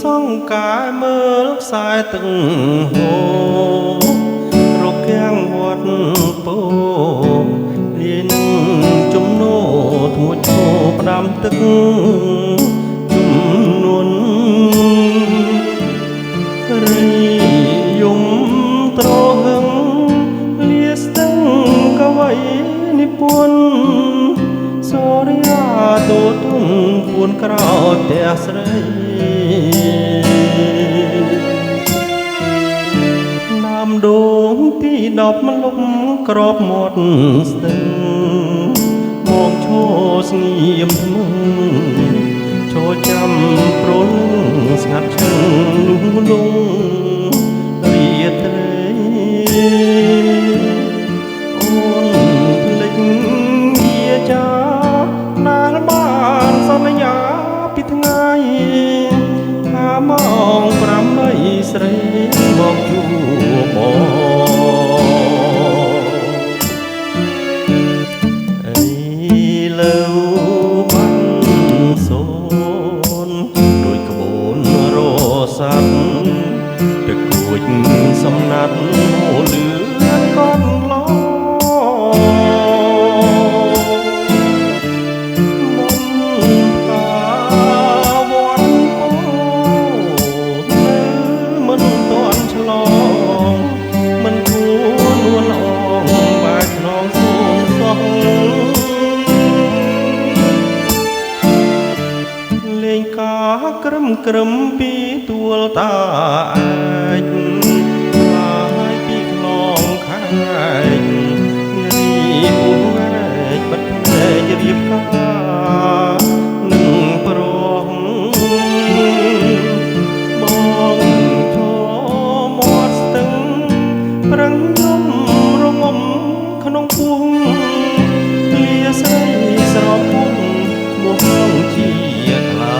សង្ការមើលខ្សែទឹកហូររកាំងវត្តពោលាយនឹងជំនោធ្ងួចឈោផ្ដាំទឹកជំនួនរីយំត្រហឹងលាស្ទឹងកវីនិពន្ធសូរិយាទទុនពួនក្រោយផ្ទះស្រីដើមដូងទី10លុបក្របមាត់ស្ទឹងមកឈោស្ងៀមធ្ងន់ឈរចាំប្រលឹងស្ងាត់ឈឹងលុងលងរាត្រីអូនភ្លេចយាចាណាលបានសន្យាពីថ្ងៃថាម៉ោង8ស្រីមកជួបបងអីលើបានសូនដូចក្បូនរស័ព្ទទឹកគួចសំណាត់ហូរលឿនកន់ឡោលេងការក្រឹមក្រឹមពីទួលតាអាចហើយពីខ្នងខែករីពុះវែកបាត់ភ្នែករៀបការនឹងប្រងបងធមាត់ស្ទឹងប្រឹងយំរងំក្នុងពោះលាស្រីស្រពុំឈ្មោះជាខ្លា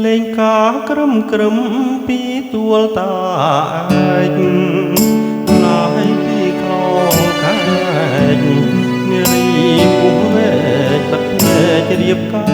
លេងការក្រឹមក្រឹមពីទួលតាអាចឡាយពីខ្នងខែកនារីពុះវែកបាត់ភ្នែករៀបការ